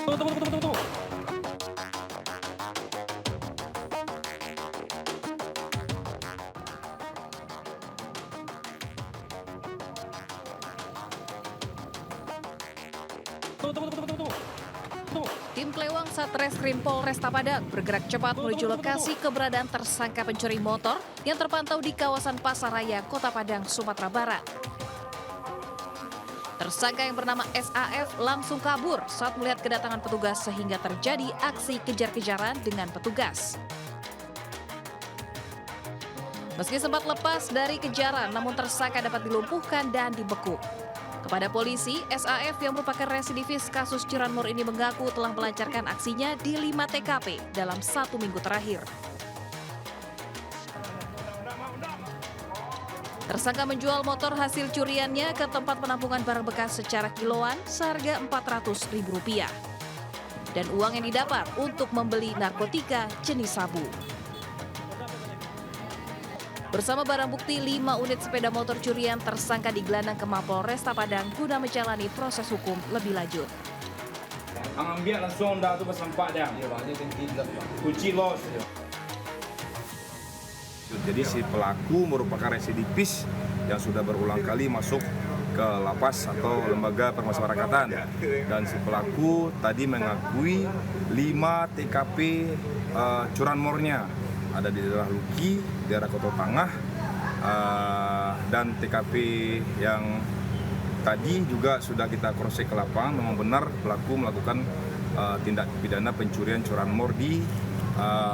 Tunggu. Tunggu. Tim Klewang Satreskrim Polresta Padang bergerak cepat menuju lokasi keberadaan tersangka pencuri motor yang terpantau di kawasan Pasaraya, Kota Padang, Sumatera Barat. Tersangka yang bernama SAF langsung kabur saat melihat kedatangan petugas sehingga terjadi aksi kejar-kejaran dengan petugas. Meski sempat lepas dari kejaran, namun tersangka dapat dilumpuhkan dan dibekuk. Kepada polisi, SAF yang merupakan residivis kasus curanmor ini mengaku telah melancarkan aksinya di 5 TKP dalam 1 minggu terakhir. Tersangka menjual motor hasil curiannya ke tempat penampungan barang bekas secara kiloan seharga Rp400.000. Dan uang yang didapat untuk membeli narkotika jenis sabu. Bersama barang bukti 5 unit sepeda motor curian, tersangka digelandang ke Mapolresta Padang guna menjalani proses hukum lebih lanjut. Ambil langsung dah tu bersampak dah. Kunci los. Jadi si pelaku merupakan residivis yang sudah berulang kali masuk ke lapas atau lembaga permasyarakatan. Dan si pelaku tadi mengakui 5 TKP curanmornya. Ada di daerah Luki, daerah Kota Tangah, dan TKP yang tadi juga sudah kita cross-check ke lapangan. Memang benar pelaku melakukan tindak pidana pencurian curanmor di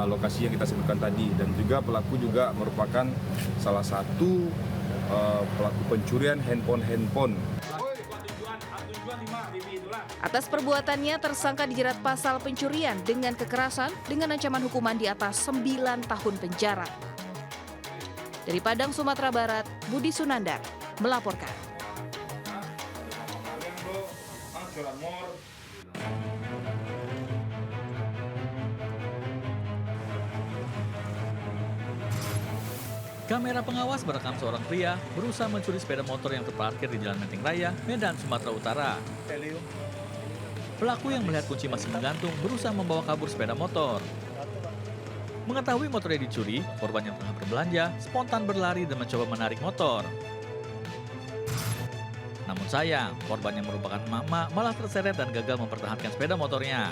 lokasi yang kita sebutkan tadi, dan juga pelaku juga merupakan salah satu pelaku pencurian handphone. Atas perbuatannya, tersangka dijerat pasal pencurian dengan kekerasan dengan ancaman hukuman di atas 9 tahun penjara. Dari Padang, Sumatera Barat, Budi Sunandar melaporkan. Kamera pengawas merekam seorang pria berusaha mencuri sepeda motor yang terparkir di Jalan Menteng Raya, Medan, Sumatera Utara. Pelaku yang melihat kunci masih menggantung berusaha membawa kabur sepeda motor. Mengetahui motornya dicuri, korban yang tengah berbelanja spontan berlari dan mencoba menarik motor. Namun sayang, korban yang merupakan mama malah terseret dan gagal mempertahankan sepeda motornya.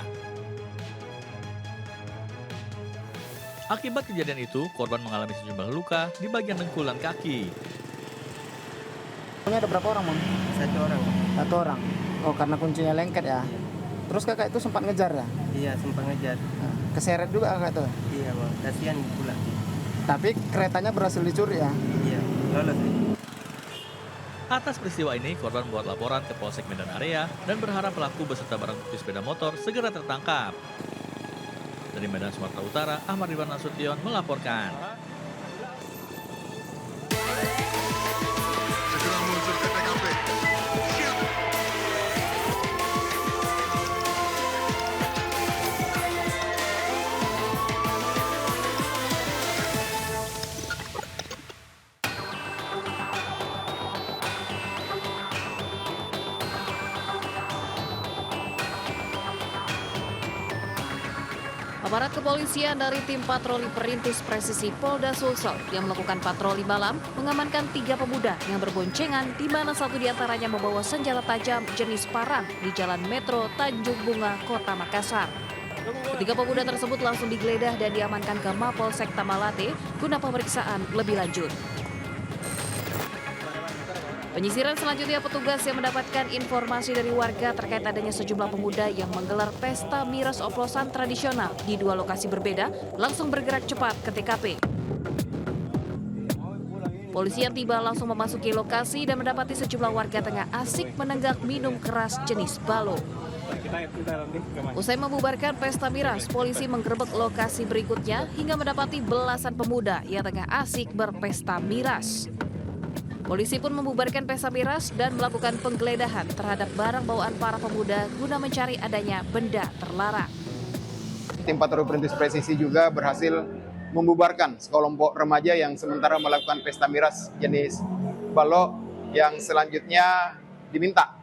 Akibat kejadian itu, korban mengalami sejumlah luka di bagian dengkul dan kaki. Ada berapa orang, Bang? Satu orang. Oh, karena kuncinya lengket ya? Terus kakak itu sempat ngejar ya? Iya, sempat ngejar. Keseret juga kakak itu? Iya, Bang. Kasihan pula. Tapi keretanya berhasil dicuri ya? Iya, lolos. Atas peristiwa ini, korban membuat laporan ke Polsek Medan Area dan berharap pelaku beserta barang bukti sepeda motor segera tertangkap. Dari Medan, Sumatera Utara, Ahmad Ridwan Nasution melaporkan. Segera meluncur ke TKP. Siap. Aparat kepolisian dari tim patroli perintis presisi Polda Sulsel yang melakukan patroli malam mengamankan 3 pemuda yang berboncengan, di mana satu diantaranya membawa senjata tajam jenis parang di Jalan Metro Tanjung Bunga, Kota Makassar. Ketiga pemuda tersebut langsung digeledah dan diamankan ke Mapolsek Tamalate guna pemeriksaan lebih lanjut. Penyisiran selanjutnya, petugas yang mendapatkan informasi dari warga terkait adanya sejumlah pemuda yang menggelar pesta miras oplosan tradisional di 2 lokasi berbeda langsung bergerak cepat ke TKP. Polisi yang tiba langsung memasuki lokasi dan mendapati sejumlah warga tengah asik menenggak minum keras jenis balo. Usai membubarkan pesta miras, polisi menggerebek lokasi berikutnya hingga mendapati belasan pemuda yang tengah asik berpesta miras. Polisi pun membubarkan pesta miras dan melakukan penggeledahan terhadap barang bawaan para pemuda guna mencari adanya benda terlarang. Tim patroli perintis presisi juga berhasil membubarkan sekelompok remaja yang sementara melakukan pesta miras jenis balok yang selanjutnya diminta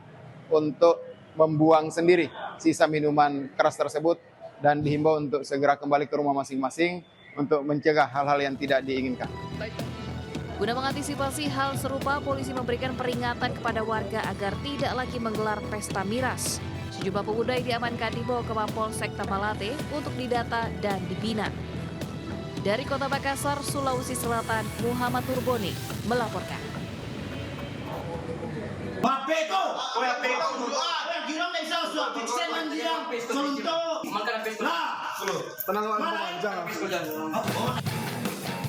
untuk membuang sendiri sisa minuman keras tersebut dan dihimbau untuk segera kembali ke rumah masing-masing untuk mencegah hal-hal yang tidak diinginkan. Guna mengantisipasi hal serupa, polisi memberikan peringatan kepada warga agar tidak lagi menggelar pesta miras. Sejumlah pemuda yang diamankan dibawa ke Mapolsek Tamalate untuk didata dan dibina. Dari Kota Makassar, Sulawesi Selatan, Muhammad Turboni melaporkan.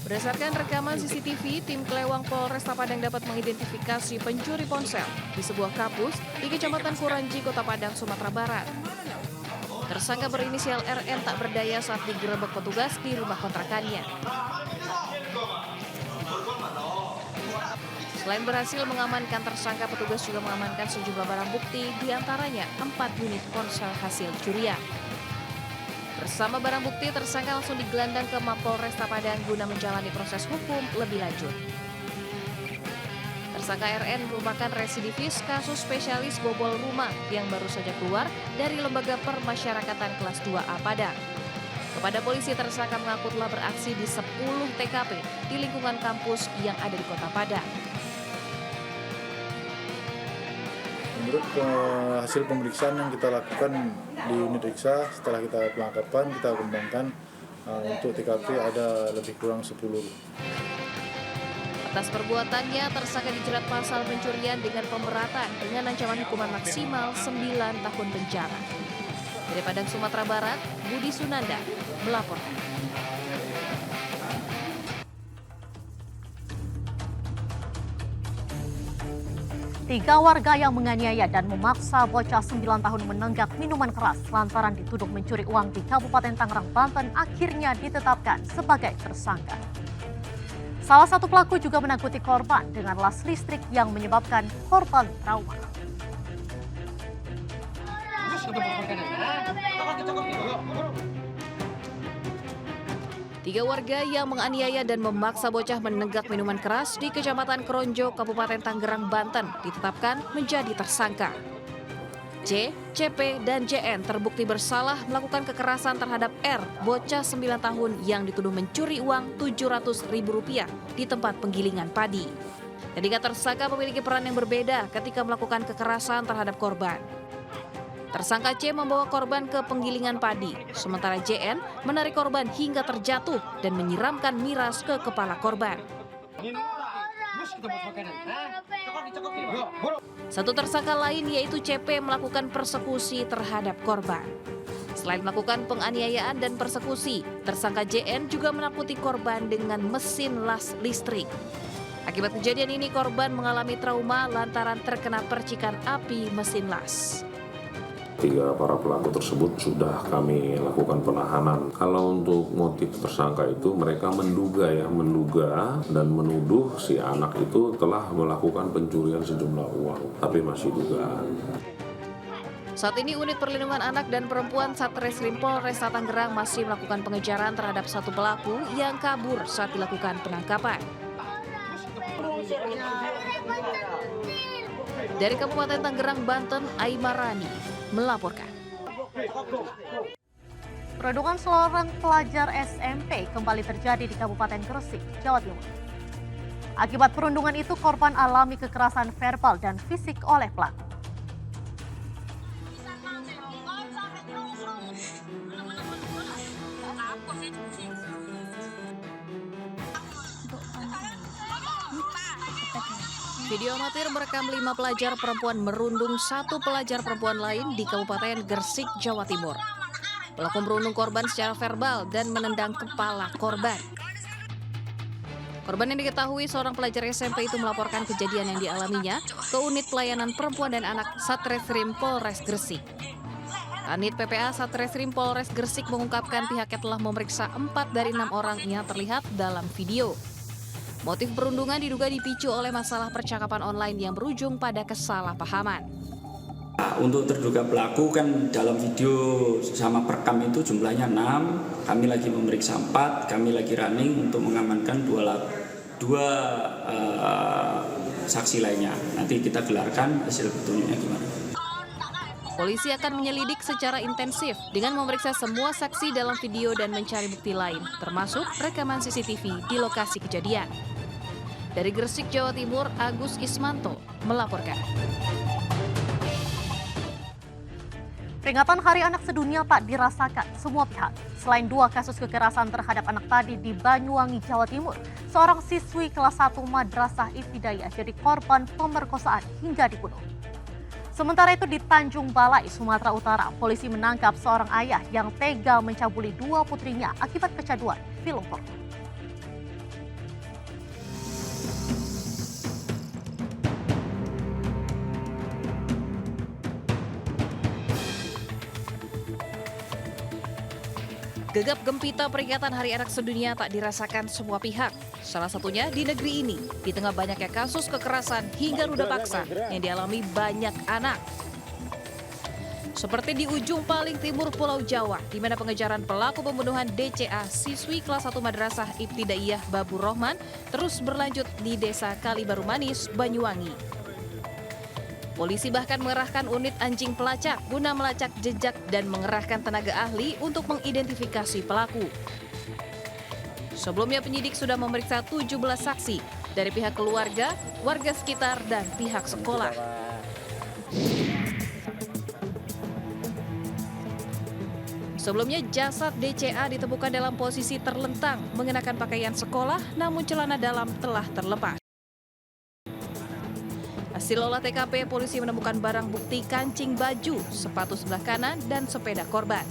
Berdasarkan rekaman CCTV, tim Kelewang Polresta Padang dapat mengidentifikasi pencuri ponsel di sebuah kampus di Kecamatan Kuranji, Kota Padang, Sumatera Barat. Tersangka berinisial RN tak berdaya saat digerebek petugas di rumah kontrakannya. Selain berhasil mengamankan tersangka, petugas juga mengamankan sejumlah barang bukti, diantaranya 4 unit ponsel hasil curian. Bersama barang bukti, tersangka langsung digelandang ke Mapolresta Padang guna menjalani proses hukum lebih lanjut. Tersangka RN merupakan residivis kasus spesialis bobol rumah yang baru saja keluar dari Lembaga Permasyarakatan kelas 2A Padang. Kepada polisi, tersangka mengaku telah beraksi di 10 TKP di lingkungan kampus yang ada di Kota Padang. Menurut hasil pemeriksaan yang kita lakukan di unit Iksa, setelah kita penangkapan, kita kembangkan untuk TKP ada lebih kurang 10. Atas perbuatannya, tersangka dijerat pasal pencurian dengan pemberatan dengan ancaman hukuman maksimal 9 tahun penjara. Dari Padang, Sumatera Barat, Budi Sunanda melaporkan. Tiga warga yang menganiaya dan memaksa bocah 9 tahun menenggak minuman keras lantaran dituduh mencuri uang di Kabupaten Tangerang, Banten akhirnya ditetapkan sebagai tersangka. Salah satu pelaku juga menakuti korban dengan las listrik yang menyebabkan korban trauma. Tiga warga yang menganiaya dan memaksa bocah menenggak minuman keras di Kecamatan Kronjo, Kabupaten Tangerang, Banten ditetapkan menjadi tersangka. C, CP, dan JN terbukti bersalah melakukan kekerasan terhadap R, bocah 9 tahun yang dituduh mencuri uang Rp700.000 di tempat penggilingan padi. Ketiga tersangka memiliki peran yang berbeda ketika melakukan kekerasan terhadap korban. Tersangka C membawa korban ke penggilingan padi, sementara JN menarik korban hingga terjatuh dan menyiramkan miras ke kepala korban. Satu tersangka lain yaitu CP melakukan persekusi terhadap korban. Selain melakukan penganiayaan dan persekusi, tersangka JN juga menakuti korban dengan mesin las listrik. Akibat kejadian ini, korban mengalami trauma lantaran terkena percikan api mesin las. Tiga para pelaku tersebut sudah kami lakukan penahanan. Kalau untuk motif tersangka itu mereka menduga dan menuduh si anak itu telah melakukan pencurian sejumlah uang, tapi masih dugaan. Saat ini unit perlindungan anak dan perempuan Satreskrim Polresta Tangerang masih melakukan pengejaran terhadap satu pelaku yang kabur saat dilakukan penangkapan. Dari Kabupaten Tangerang, Banten, Aimarani melaporkan. Perundungan seorang pelajar SMP kembali terjadi di Kabupaten Gresik, Jawa Timur. Akibat perundungan itu, korban alami kekerasan verbal dan fisik oleh pelaku. Video amatir merekam 5 pelajar perempuan merundung satu pelajar perempuan lain di Kabupaten Gresik, Jawa Timur. Pelaku merundung korban secara verbal dan menendang kepala korban. Korban yang diketahui seorang pelajar SMP itu melaporkan kejadian yang dialaminya ke unit pelayanan perempuan dan anak Satreskrim Polres Gresik. Kanit PPA Satreskrim Polres Gresik mengungkapkan pihaknya telah memeriksa 4 dari 6 orang yang terlihat dalam video. Motif perundungan diduga dipicu oleh masalah percakapan online yang berujung pada kesalahpahaman. Untuk terduga pelaku kan dalam video sama perekam itu jumlahnya 6, kami lagi memeriksa 4, kami lagi running untuk mengamankan dua saksi lainnya. Nanti kita gelarkan hasil petunjuknya gimana. Polisi akan menyelidik secara intensif dengan memeriksa semua saksi dalam video dan mencari bukti lain, termasuk rekaman CCTV di lokasi kejadian. Dari Gresik, Jawa Timur, Agus Ismanto melaporkan. Peringatan Hari Anak Sedunia tak dirasakan semua pihak. Selain 2 kasus kekerasan terhadap anak tadi di Banyuwangi, Jawa Timur, seorang siswi kelas 1 Madrasah Ibtidaiyah jadi korban pemerkosaan hingga dibunuh. Sementara itu di Tanjung Balai, Sumatera Utara, polisi menangkap seorang ayah yang tega mencabuli 2 putrinya akibat kecanduan film porno. Gegap gempita peringatan Hari Anak Sedunia tak dirasakan semua pihak. Salah satunya di negeri ini, di tengah banyaknya kasus kekerasan hingga ruda paksa yang dialami banyak anak. Seperti di ujung paling timur Pulau Jawa, di mana pengejaran pelaku pembunuhan DCA siswi kelas 1 Madrasah Ibtidaiyah Babur Rohman terus berlanjut di Desa Kalibaru Manis, Banyuwangi. Polisi bahkan mengerahkan unit anjing pelacak guna melacak jejak dan mengerahkan tenaga ahli untuk mengidentifikasi pelaku. Sebelumnya penyidik sudah memeriksa 17 saksi dari pihak keluarga, warga sekitar, dan pihak sekolah. Sebelumnya jasad DCA ditemukan dalam posisi terlentang mengenakan pakaian sekolah, namun celana dalam telah terlepas. Hasil olah TKP, polisi menemukan barang bukti kancing baju, sepatu sebelah kanan, dan sepeda korban.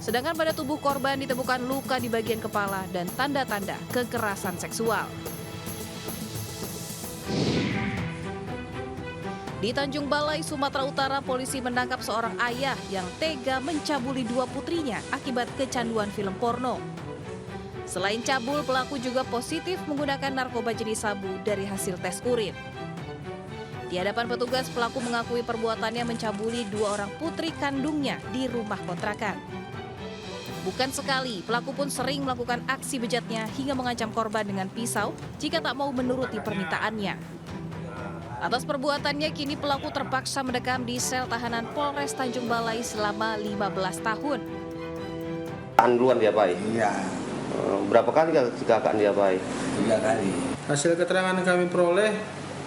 Sedangkan pada tubuh korban ditemukan luka di bagian kepala dan tanda-tanda kekerasan seksual. Di Tanjung Balai, Sumatera Utara, polisi menangkap seorang ayah yang tega mencabuli 2 putrinya akibat kecanduan film porno. Selain cabul, pelaku juga positif menggunakan narkoba jenis sabu dari hasil tes urin. Di hadapan petugas, pelaku mengakui perbuatannya mencabuli 2 orang putri kandungnya di rumah kontrakan. Bukan sekali, pelaku pun sering melakukan aksi bejatnya hingga mengancam korban dengan pisau jika tak mau menuruti permintaannya. Atas perbuatannya, kini pelaku terpaksa mendekam di sel tahanan Polres Tanjung Balai selama 15 tahun. Tahan duluan diapain? Iya. Berapa kali kakak diapain? 3 kali. Hasil keterangan yang kami peroleh,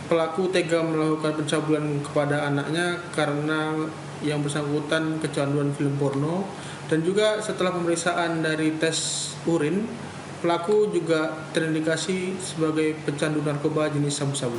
pelaku tega melakukan pencabulan kepada anaknya karena yang bersangkutan kecanduan film porno, dan juga setelah pemeriksaan dari tes urin, pelaku juga terindikasi sebagai pecandu narkoba jenis sabu-sabu.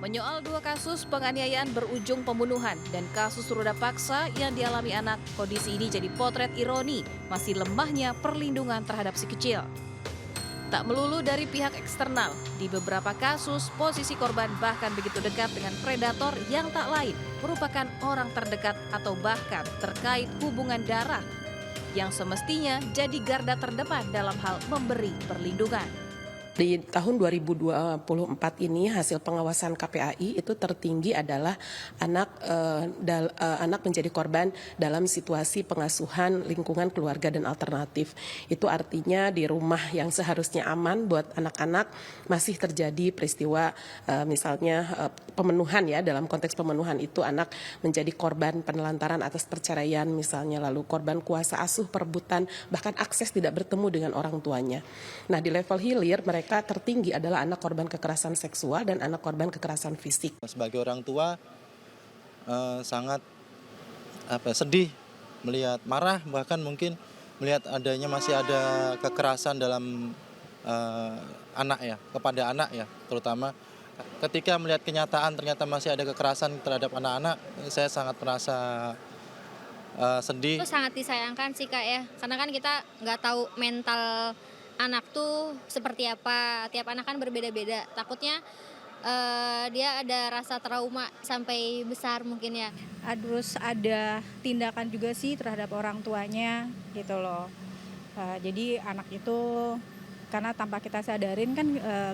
Menyoal 2 kasus penganiayaan berujung pembunuhan dan kasus ruda paksa yang dialami anak, kondisi ini jadi potret ironi masih lemahnya perlindungan terhadap si kecil. Tak melulu dari pihak eksternal, di beberapa kasus posisi korban bahkan begitu dekat dengan predator yang tak lain merupakan orang terdekat atau bahkan terkait hubungan darah yang semestinya jadi garda terdepan dalam hal memberi perlindungan. Di tahun 2024 ini hasil pengawasan KPAI itu tertinggi adalah anak menjadi korban dalam situasi pengasuhan lingkungan keluarga dan alternatif. Itu artinya di rumah yang seharusnya aman buat anak-anak masih terjadi peristiwa misalnya pemenuhan, ya, dalam konteks pemenuhan itu anak menjadi korban penelantaran atas perceraian misalnya, lalu korban kuasa asuh, perebutan, bahkan akses tidak bertemu dengan orang tuanya. Nah, di level hilir mereka tertinggi adalah anak korban kekerasan seksual dan anak korban kekerasan fisik. Sebagai orang tua sangat sedih melihat, marah bahkan mungkin melihat adanya masih ada kekerasan dalam anak ya, kepada anak ya, terutama ketika melihat kenyataan ternyata masih ada kekerasan terhadap anak-anak, saya sangat merasa sedih. Itu sangat disayangkan sih Kak ya, karena kan kita nggak tahu mental anak tuh seperti apa, tiap anak kan berbeda-beda. Takutnya dia ada rasa trauma sampai besar mungkin ya. Terus ada tindakan juga sih terhadap orang tuanya gitu loh. Jadi anak itu karena tanpa kita sadarin kan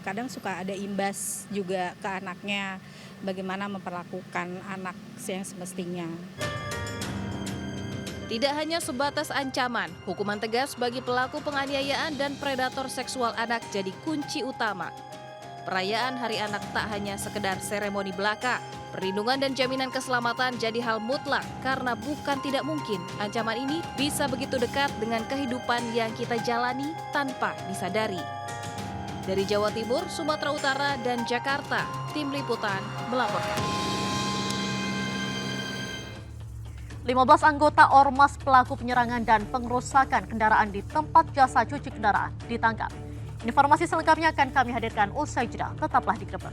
kadang suka ada imbas juga ke anaknya, bagaimana memperlakukan anak yang semestinya. Tidak hanya sebatas ancaman, hukuman tegas bagi pelaku penganiayaan dan predator seksual anak jadi kunci utama. Perayaan Hari Anak tak hanya sekedar seremoni belaka. Perlindungan dan jaminan keselamatan jadi hal mutlak karena bukan tidak mungkin ancaman ini bisa begitu dekat dengan kehidupan yang kita jalani tanpa disadari. Dari Jawa Timur, Sumatera Utara, dan Jakarta, Tim Liputan melaporkan. 15 anggota ormas pelaku penyerangan dan pengerusakan kendaraan di tempat jasa cuci kendaraan ditangkap. Informasi selengkapnya akan kami hadirkan usai jeda. Tetaplah di Grebek.